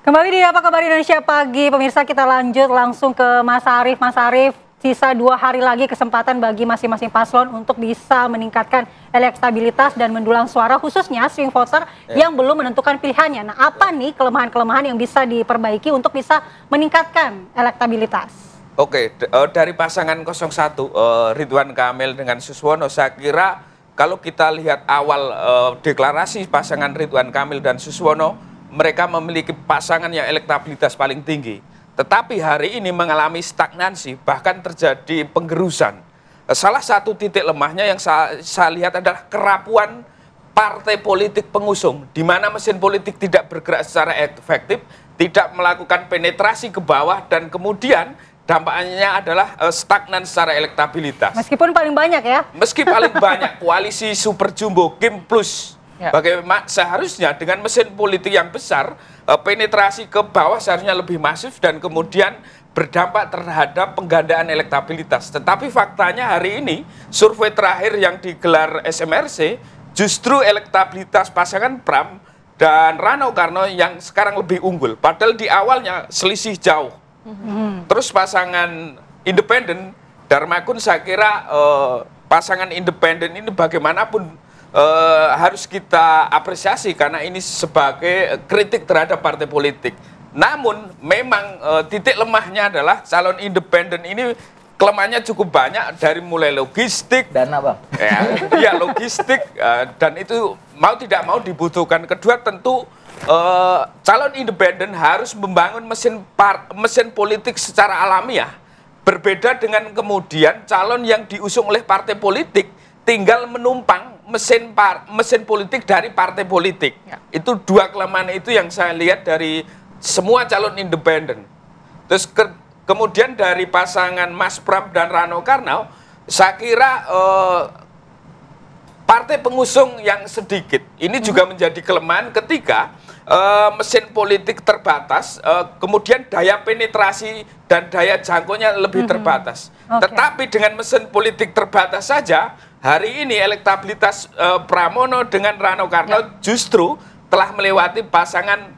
Kembali di Apa Kabar Indonesia Pagi, pemirsa, kita lanjut langsung ke Mas Arief. Mas Arief, sisa 2 hari lagi kesempatan bagi masing-masing paslon untuk bisa meningkatkan elektabilitas dan mendulang suara, khususnya swing voter yang belum menentukan pilihannya. Nah, apa nih kelemahan-kelemahan yang bisa diperbaiki untuk bisa meningkatkan elektabilitas? Oke, dari pasangan 01 Ridwan Kamil dengan Suswono, saya kira kalau kita lihat awal deklarasi pasangan Ridwan Kamil dan Suswono, mereka memiliki pasangan yang elektabilitas paling tinggi. Tetapi hari ini mengalami stagnansi, bahkan terjadi penggerusan. Salah satu titik lemahnya yang saya lihat adalah kerapuan partai politik pengusung, di mana mesin politik tidak bergerak secara efektif, tidak melakukan penetrasi ke bawah, dan kemudian dampaknya adalah stagnan secara elektabilitas. Meskipun paling banyak ya? Meski paling banyak, koalisi Super Jumbo, Kim Plus, bagaimana seharusnya dengan mesin politik yang besar, penetrasi ke bawah seharusnya lebih masif dan kemudian berdampak terhadap penggandaan elektabilitas. Tetapi faktanya hari ini, survei terakhir yang digelar SMRC, justru elektabilitas pasangan Pram dan Rano Karno yang sekarang lebih unggul. Padahal di awalnya selisih jauh. Terus pasangan independen, Darmakun, saya kira pasangan independen ini bagaimanapun harus kita apresiasi karena ini sebagai kritik terhadap partai politik. Namun memang titik lemahnya adalah calon independen ini kelemahannya cukup banyak, dari mulai logistik, dana bang, ya logistik, dan itu mau tidak mau dibutuhkan. Kedua, tentu calon independen harus membangun mesin politik secara alamiah, berbeda dengan kemudian calon yang diusung oleh partai politik tinggal menumpang mesin politik dari partai politik. Itu dua kelemahan itu yang saya lihat dari semua calon independen. Terus kemudian dari pasangan Mas Pram dan Rano Karno, saya kira partai pengusung yang sedikit. Ini juga menjadi kelemahan ketika mesin politik terbatas, kemudian daya penetrasi dan daya jangkaunya lebih terbatas. Tetapi dengan mesin politik terbatas saja, hari ini elektabilitas Pramono dengan Rano Karno justru telah melewati pasangan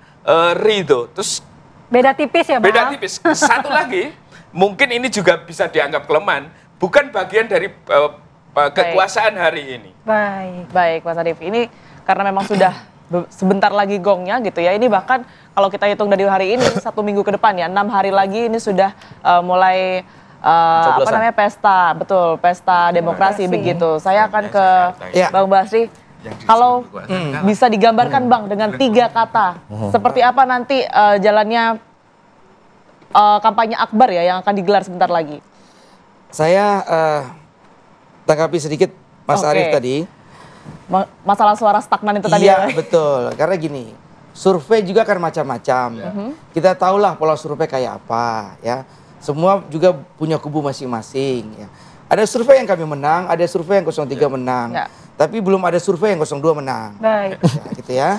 Ridho. Terus beda tipis ya, Bang? Beda tipis. Satu lagi, mungkin ini juga bisa dianggap kelemahan, bukan bagian dari kekuasaan hari ini. Baik, Mas Arief. Ini karena memang sudah sebentar lagi gongnya gitu ya. Ini bahkan kalau kita hitung dari hari ini 1 minggu ke depan ya, 6 hari lagi ini sudah mulai apa namanya, pesta, betul, pesta demokrasi begitu. Saya akan ke Bang Basri. Kalau bisa digambarkan Bang dengan 3 kata, seperti apa nanti jalannya kampanye akbar ya yang akan digelar sebentar lagi? Saya tanggapi sedikit Mas Arief tadi. Masalah suara stagnan itu tadi ya? Iya, betul. Karena gini, survei juga kan macam-macam. Kita tahulah pola survei kayak apa ya. Semua juga punya kubu masing-masing ya. Ada survei yang kami menang, ada survei yang 03 menang. Tapi belum ada survei yang 02 menang. Baik. Ya, gitu ya.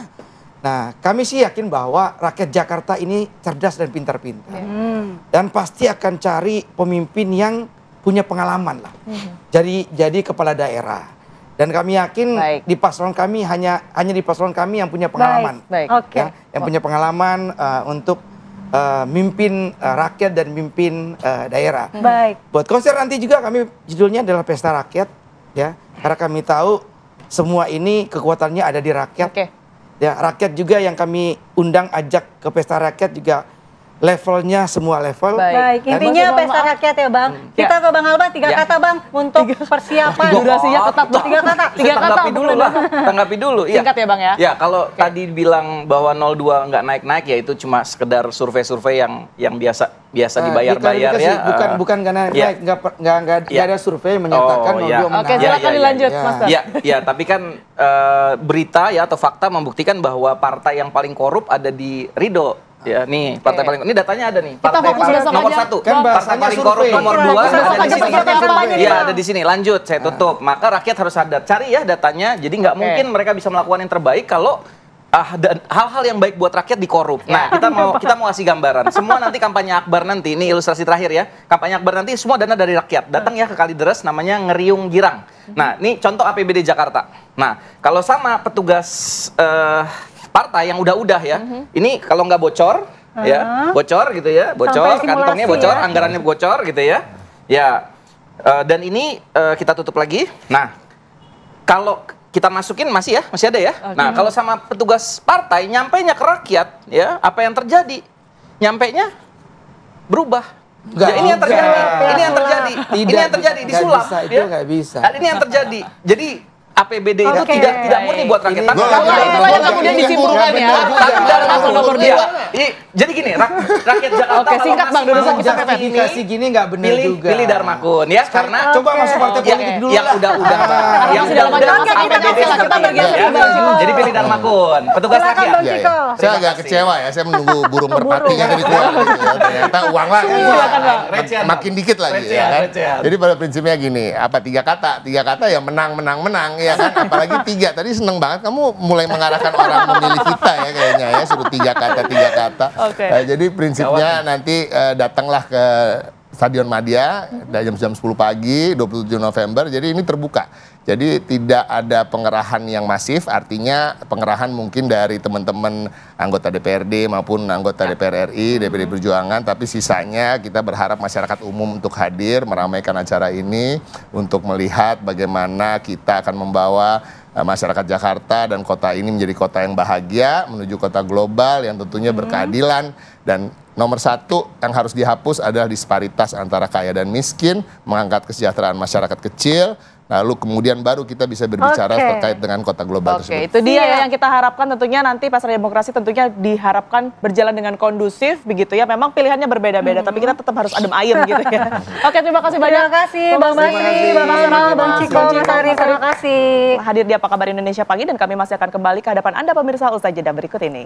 Nah, kami sih yakin bahwa rakyat Jakarta ini cerdas dan pintar-pintar. Dan pasti akan cari pemimpin yang punya pengalaman lah. Jadi kepala daerah. Dan kami yakin di paslon kami hanya di paslon kami yang punya pengalaman. Ya, yang punya pengalaman untuk mimpin rakyat dan mimpin daerah. Buat konser nanti juga kami judulnya adalah Pesta Rakyat ya. Karena kami tahu semua ini kekuatannya ada di rakyat. Ya, rakyat juga yang kami undang, ajak ke Pesta Rakyat juga levelnya semua level. Baik, intinya pesta rakyat ya Bang. Kita ke Bang Alban, 3 kata Bang untuk persiapan. Durasinya ketat Bang. 3 kata. 3 kata dulu Bang. Tanggapi dulu. Singkat ya Bang ya. Ya, kalau tadi bilang bahwa 02 nggak naik-naik ya itu cuma sekedar survei-survei yang biasa dibayar-bayar ya. Bukan karena naik, nggak ada survei menyatakan 02 menang. Oke, silakan dilanjut Mas. Ya, tapi kan berita ya atau fakta membuktikan bahwa partai yang paling korup ada di Ridho. Ya, nih partai paling, ini datanya ada nih. Partai nomor 1, partai paling korup nomor 2 ada di sini. Iya, ada di sini. Lanjut, saya tutup. Maka rakyat harus sadar. Cari ya datanya. Jadi nggak mungkin mereka bisa melakukan yang terbaik kalau hal-hal yang baik buat rakyat dikorup. Nah, kita mau kasih gambaran. Semua nanti kampanye akbar nanti, ini ilustrasi terakhir ya. Kampanye akbar nanti semua dana dari rakyat. Datang ya ke Kalideres, namanya Ngeriung Girang. Nah, ini contoh APBD Jakarta. Nah, kalau sama petugas partai yang udah-udah ya. Ini kalau nggak bocor, ya bocor gitu ya, bocor, Sampai kantongnya simulasi bocor, ya. anggarannya bocor gitu ya. Ya, dan ini kita tutup lagi. Nah, kalau kita masukin masih ada ya. Nah, kalau sama petugas partai nyampainya ke rakyat, ya apa yang terjadi? Nyampainya berubah. Nggak Ya, ini yang terjadi, juga. ini yang terjadi, ini yang terjadi Nggak disulap. bisa, itu ya. nggak bisa. Dan ini yang terjadi. Jadi APBD itu Oke. tidak murni buat rakyat. Ini- Tapi Gua- kalau itulah yang kemudian disimpulkan ya. Paslon nomor 2. Jadi gini, rakyat Jakarta Oke, singkat, Bang, kalau Dodo, masih kita mau pepet. Justifikasi gini nggak benar juga. pilih Darmakun ya, karena Coba masuk partai politik dulu yang lah. udah yang sudah lama udah kita APBD kita seperti ini, bergeser ya. ke Bang Ciko. Jadi pilih Darmakun, petugas Silakan, rakyat. Bang Iya, Ciko. iya. Saya agak kecewa ya, saya menunggu burung merpati kan tadi keluar gitu ya. Ternyata uang lagi. Silakan, Bang. Recehan, Makin dikit lagi Recehan, ya kan. recehan. Jadi pada prinsipnya gini, apa tiga kata ya menang ya kan. Apalagi tiga, tadi seneng banget kamu mulai mengarahkan orang memilih kita ya kayaknya ya, suruh tiga kata. Oke. Jadi prinsipnya nanti datanglah ke Stadion Madia jam 10 pagi 27 November. Jadi ini terbuka. Jadi tidak ada pengerahan yang masif, artinya pengerahan mungkin dari teman-teman anggota DPRD maupun anggota DPR RI, DPD Perjuangan, tapi sisanya kita berharap masyarakat umum untuk hadir meramaikan acara ini untuk melihat bagaimana kita akan membawa masyarakat Jakarta dan kota ini menjadi kota yang bahagia, menuju kota global yang tentunya berkeadilan. Dan nomor satu yang harus dihapus adalah disparitas antara kaya dan miskin, mengangkat kesejahteraan masyarakat kecil, lalu kemudian baru kita bisa berbicara Oke. terkait dengan kota global Oke, tersebut. itu dia Iya. ya yang kita harapkan tentunya nanti Pasar Demokrasi tentunya diharapkan berjalan dengan kondusif begitu ya. Memang pilihannya berbeda-beda, tapi kita tetap harus adem ayem gitu ya. Oke, terima kasih banyak. Terima kasih Bang Basri, Bang Donald, Bang Ciko, Mas Arif, terima kasih. Hadir di Apa Kabar Indonesia Pagi dan kami masih akan kembali ke hadapan Anda pemirsa usai jeda berikut ini.